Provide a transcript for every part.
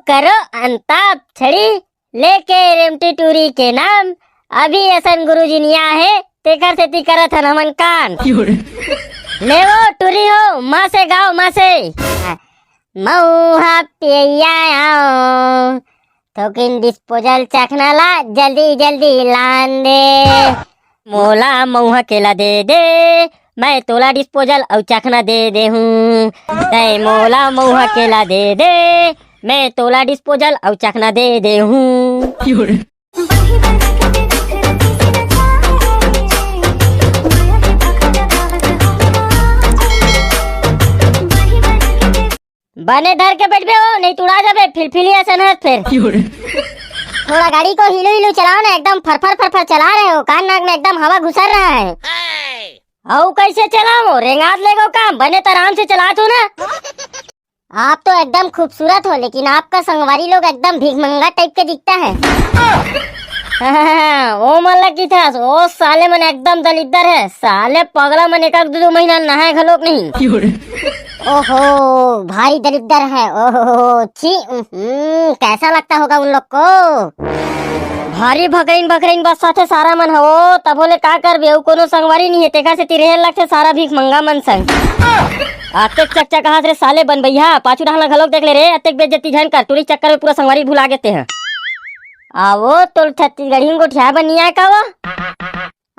करो अंताप छड़ी लेके रेमटी टूरी के नाम। अभी असन गुरुजी निया है तेकर सेती करत हन हमन कान। ले वो टूरी हो माँ से गाओ माँ से। मऊहा पिया आओ थोकिन डिस्पोजल चखना ला जल्दी जल्दी लान दे। मोला मऊहा केला दे दे मैं तोला डिस्पोजल और चखना दे दे हूँ। तय मोला मऊहा केला दे दे मैं तोला डिस्पोजल और चखना दे दे हूँ। बने धर के बैठ गए हो नहीं तुड़ा जाबे फिलफिली ऐसा न फिर। थोड़ा गाड़ी को हिलो हिलो चलाओ ना, एकदम फरफर फरफर चला रहे हो, कान नाक में एकदम हवा घुसर रहा है। औ कैसे चलाओ रेंगात लेगो काम बने तो आराम से चला तो ना। आप तो एकदम खूबसूरत हो लेकिन आपका संगवारी लोग एकदम भीखमंगा टाइप के दिखता है। ओ मन की था ओ साले मन एकदम दलिद्दर है, साले पगला मन एक दो महीना नहाए घलोक नहीं। ओहो भारी दरिद्र है। ओहो छी कैसा लगता होगा उन लोग को। भारी भगरीन भगरीन बस साथे सारा मन हो तब बोले का कर बे कोनो संगवारी नहीं है तेका से तिरहे लग से सारा भीख मंगा मन संग। अतेक चक्चा कहा रे साले बन भैया पाछू ढाला घलोक देख ले रे अतेक बेइज्जती झन कर टूरी चक्कर में पूरा संगवारी भुला गेते हैं। आवो तो छत्तीसगढ़ी को ठिया बनिया का वो।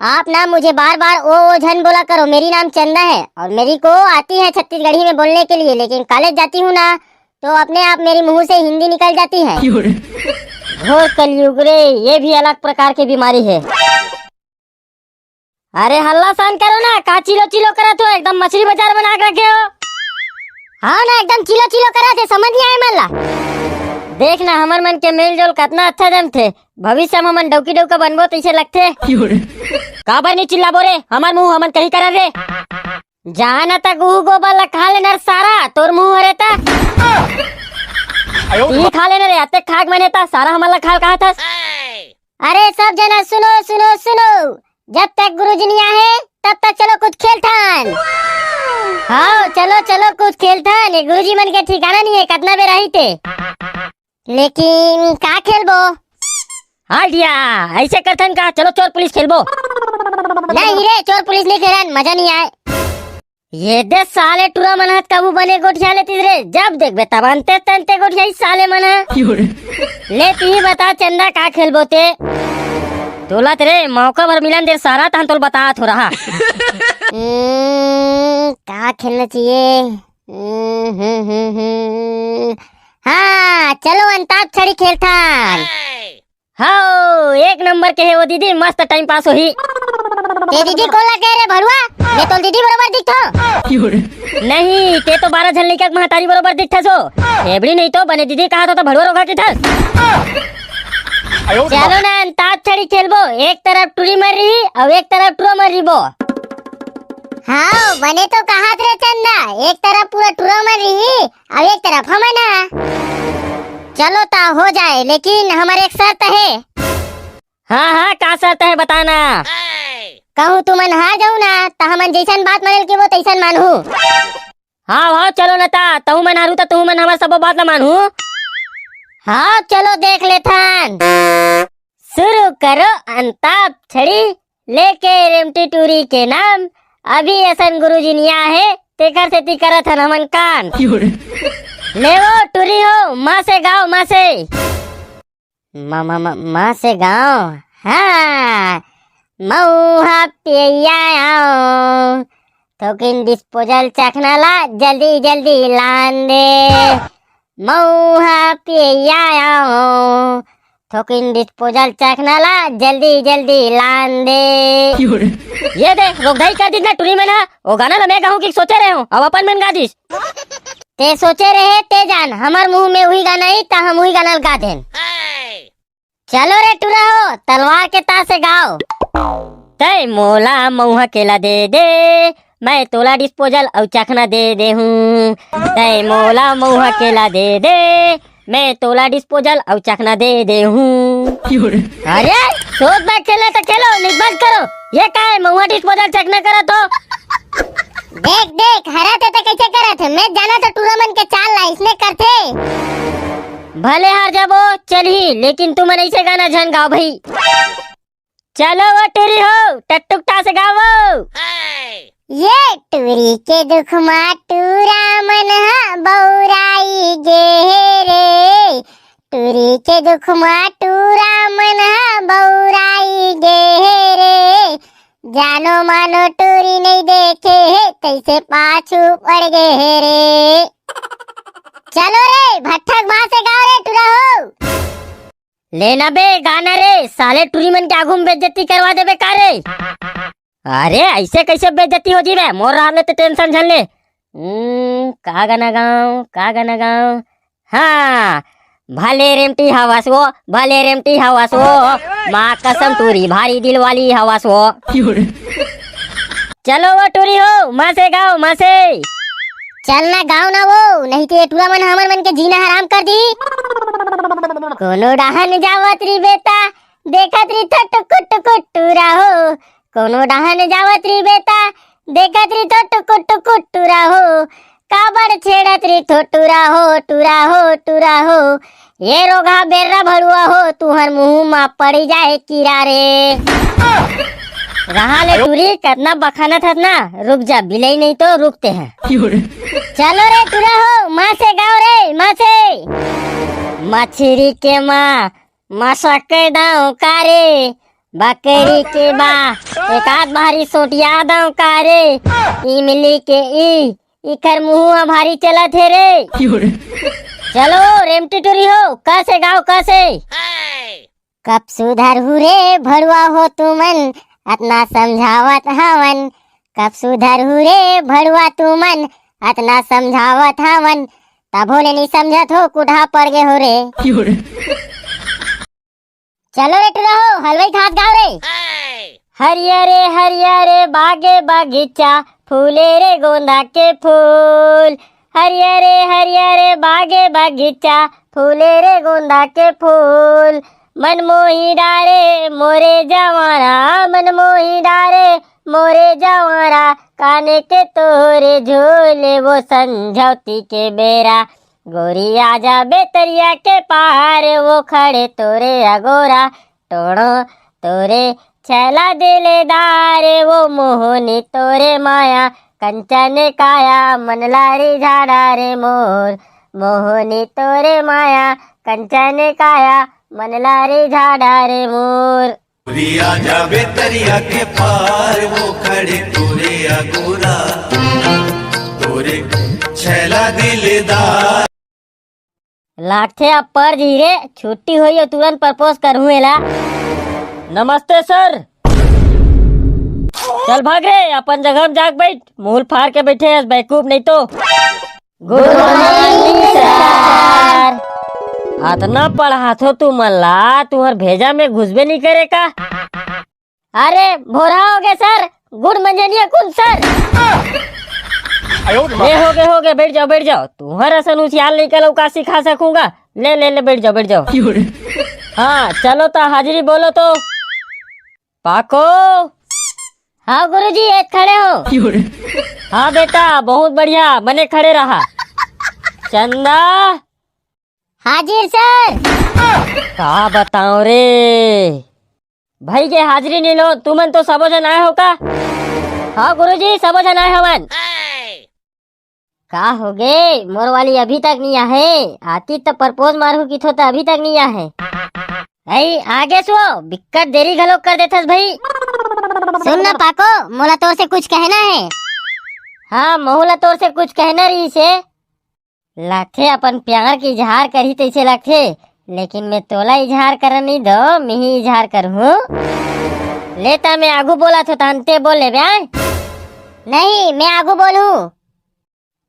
आप ना मुझे बार बार ओ झन बोला करो, मेरी नाम चंदा है और मेरी को आती है छत्तीसगढ़ी में बोलने के लिए, लेकिन कॉलेज जाती हूँ ना तो अपने आप मेरी मुंह से हिंदी निकल जाती है। घोर कलयुग रे, ये भी अलग प्रकार की बीमारी है। अरे हल्ला सान करो ना, का चिलो चिलो करत हो, एकदम मछली बाजार बना के रखे हो। हाँ ना एकदम चिलो चिलो करत है, समझ नहीं आए मल्ला। देखना हमर मन के मेल जोल कितना अच्छा जम थे, भविष्य में हमन डौकी डौका बनबो तैसे लगथे। का बर नहीं चिल्ला बोरे, हमार मुंह हमन कहीं करा रे। जाना तक गु गोबर ला खा लेना सारा तोर मुंह हरे ता। ई खा लेना रे अते खाक मने ता सारा हमन ला खाल कहा था। अरे सब जना सुनो सुनो सुनो, जब तक गुरुजी नहीं आए तब तक चलो कुछ खेल थान। हाँ चलो चलो कुछ खेल थान, गुरुजी मन के ठिकाना नहीं है कितना बेर रही थे। लेकिन का खेलबो? हाँ दिया ऐसे करथन का, चलो चोर पुलिस खेलबो। नहीं रे चोर पुलिस नहीं खेलन मजा नहीं आए। ये दे साले टूरा मन हाथ काबू बने गोठिया लेती रे, जब देख बे तब अंते तंते गोठिया साले मन। ले तू ही बता चंदा का खेलबो ते। तोला तेरे मौका भर मिलन दे सारा तहन तोल बता थो रहा। का खेलना चाहिए? हाँ चलो अंताप छड़ी खेलथान। हाँ एक नंबर के है वो दीदी, मस्त टाइम पास होही। ते दीदी को लगे रे भरुआ, मैं तो दीदी बरोबर दिखथो। नहीं ते तो 12 झन लइका महतारी बरोबर दिखथसो, एबड़ी नहीं तो बने दीदी कहा तो भरुआ रोगा के थस। चलो ना अंताप छड़ी खेलबो, एक तरफ टूरी मर रही और एक तरफ टूरा मर रहीबो। हाँ बने तो कहा रे चंदा, एक तरफ पूरा टूरा मर रही और एक तरफ हमना। चलो ता हो जाए, लेकिन हमारे एक शर्त है। हाँ हाँ का शर्त है बताना। कहूँ तुमन हार जाऊ ना तो हमन जैसन बात मानल की वो तैसन मानहू। हाँ हाँ चलो ना ता तहु मन हारू तो तहु मन हमार सब बात ना मानहू। हाँ चलो देख लेथान। शुरू करो अंताप छड़ी लेके रेमटी टूरी के नाम। अभी असन गुरुजी निया है तेकर सेती करत हन हमन कान। ले वो टूरी हो माँ से गाओ माँ से। माँ से गाओ। हाँ मऊहा पिया आओ थोकिन डिस्पोजल चखना ला जल्दी जल्दी लान दे। मऊहा पिया आओ थोकिन डिस्पोजल चखना ला जल्दी जल्दी लान दे। ये दे रोकधाई कर दी ना टूरी में ना, वो गाना ना मैं गाऊं कि सोचे रहे हो अब अपन मन गा दिस। ते सोचे रहे ते जान, हमार मुंह में वही गाना ही ता हम वही गाना गा देन। चलो रे टूरा हो तलवार के ता से गाओ। तय मोला मऊहा केला दे दे मैं तोला डिस्पोजल और चखना दे दे हूँ। तय मोला मऊहा केला दे दे मैं तोला डिस्पोजल और चखना दे दे हूँ। अरे सोच बैठ खेले तो खेलो नहीं बंद करो, ये का है मऊहा डिस्पोजल चखना करा तो। देख देख हरा थे तो कैसे करा थे, मैं जाना तो टूर्नामेंट के चाल ला इसने करते। भले हार जाबो चल ही, लेकिन तुम ऐसे गाना झन गाओ भाई। चलो वो टूरी हो टकटुकटा से गाओ। ये टूरी के दुख मा टूरा मन हा बौराई गे रे, टूरी के दुख मा टूरा मन हा बौराई गे रे, जानो मानो टूरी नहीं देखे कैसे पाछू पड़ गए रे। चलो रे भट्ठक वहां से गाओ रे टूरा हो। लेना बे गाना रे, साले टूरी मन के आगू में बेइज्जती करवा दे बे का रे। अरे ऐसे कैसे बेइज्जती हो जी बे, मोर रहा तो टेंशन झन ले। का गाना गाऊं का गाना गाऊं। हाँ भले रेमटी हवास वो, भले रेमटी हवास वो, माँ कसम टूरी भारी दिल वाली हवास वो। चलो वो टूरी हो माँ से गाओ माँ से। चलना गाओ ना वो, नहीं तो ये टूरा मन हमर मन के जीना हराम कर दी। कोनो डहन जावत री बेटा देखत री तो टुकु टुकु टूरा हो, कोनो डहन जावत री बेटा देखत री तो टुकु टुकु टूरा हो, काबड़ छेड़त री तो टूरा हो टूरा हो टूरा हो, ये रोगा बेर्रा भड़ुआ हो तुहर मुंह मा पड़ी जाए कीरा रे। रहा ले टूरी कितना बखाना था ना, रुक जा बिलाई नहीं तो रुकते हैं। चलो रे टूरा हो माँ से गाओ रे माँ से। मछली के माँ मशक दाऊ कारे, बकरी के बा एक आध भारी सोटिया दाऊ कारे, इमली के इकर मुँह भारी चला थे रे। चलो रेमटी टूरी हो कैसे गाओ कैसे। कब सुधर हुरे भड़ुआ हो तुमन अतना समझावत हवन, कब सुधर हुरे भड़ुआ तुमन अतना समझावत हवन, तभो ले नहीं समझत हो कुढ़ा पड़ गए हो रे। चलो रे टूरा हो हलवाई खात गाओ रे। हरियरे हरियरे बागे बगीचा फूले रे गोंदा के फूल, हरियरे हरियरे बागे बगीचा फूले रे गोंदा के फूल, मनमोही डारे मोरे जवारा, मनमोही डारे मोरे जवारा, काने के तोरे झोले वो संझौती के बेरा, गोरी आजा बेतरिया के पार वो खड़े तोरे अगोरा, टोड़ो तोरे छैला दिलेदार वो मोहनी तोरे माया, कंचन काया मन लारी झाड़ा रे मोर, मोहनी तोरे माया कंचन काया मन लारी झाड़ा रे मोर। आजा बेतरिया के पार वो खड़े तोरे अगोरा, तोरे छैला दिलेदार। लाठे अब पर धीरे छुट्टी हुई हो तुरंत प्रपोज करूँ एला। नमस्ते सर। चल भाग रे अपन जगह में जाग बैठ, मूल फाड़ के बैठे बेवकूफ नहीं तो। Good morning sir. अतना पढ़ा थो तू मल्ला, तुम्हार भेजा में घुसबे नहीं करे का। अरे भोरा हो गए सर, गुड मंजनिया कौन सर। हो गए बैठ जाओ तुम्हार असन उसियाल नहीं कल का सिखा सकूंगा। ले बैठ जाओ। हाँ चलो तो हाजिरी बोलो तो। पाको। हाँ गुरुजी एक खड़े हो। हाँ बेटा बहुत बढ़िया बने खड़े रहा। चंदा। हाजिर सर। क्या बताओ रे भाई के हाजिरी नहीं लो, तुमन तो सबो जन आए हो का। हाँ गुरुजी सबो जन आए हवन। का हो गए मोर वाली अभी तक नहीं आहे, आती तो प्रपोज मारू की थो तो अभी तक नहीं आहे। भाई आगे सो बिक्कट देरी घलो कर देथस भाई। सुन ना पाको मोला तोर से कुछ कहना है। हाँ मोहला तोर से कुछ कहना रही से। लाखे अपन प्यार की इजहार करी तैसे लाखे, लेकिन मैं तोला इजहार कर नहीं दो, मैं ही इजहार करूँ। लेता मैं आगू बोला तो तंते बोल ले ब्याह। नहीं मैं आगू बोलूँ।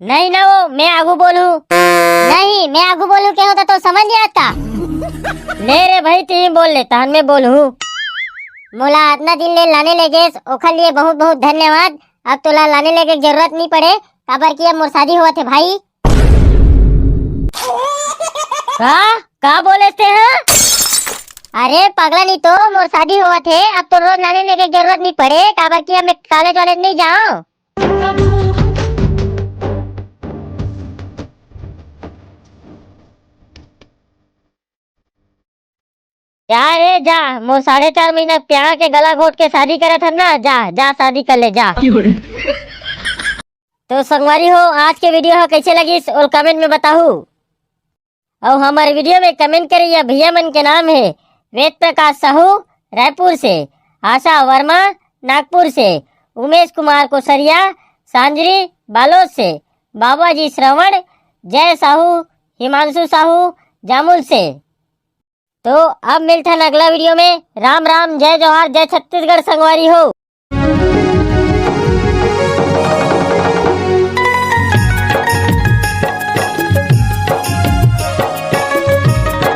नहीं ना वो मैं आगू बोलूँ। नहीं मैं आगू बोलूँ क्या होता तो समझ नहीं आता। ले रे भाई तू बोल लेता मैं बोलूँ। मोला इतना दिन ले लाने लगे ओखर लिए बहुत बहुत धन्यवाद। अब तोला लाने लगे जरूरत नहीं पड़े, काबर की अब मोर शादी हुआ थे भाई। का बोले थे हाँ? अरे पगला नहीं तो मोर शादी हुआ थे, अब तो रोज लाने लगे जरूरत नहीं पड़े, काबर की अब मैं कॉलेज वालेज नहीं जाऊँ। जा रे जा, मो 4.5 महीना प्यार के गला घोट के शादी करे था ना, जा जा शादी कर ले जा। तो संगवारी हो, आज के वीडियो हो कैसे लगी और कमेंट में बताओ। और हमारे वीडियो में कमेंट करिए भैया मन के नाम है वेद प्रकाश साहू रायपुर से, आशा वर्मा नागपुर से, उमेश कुमार कोसरिया सांजरी बालोद से, बाबा जी श्रवण, जय साहू, हिमांशु साहू जामुल से। तो अब मिलते हैं अगला वीडियो में। राम राम, जय जवाहर, जय छत्तीसगढ़ संगवारी हो।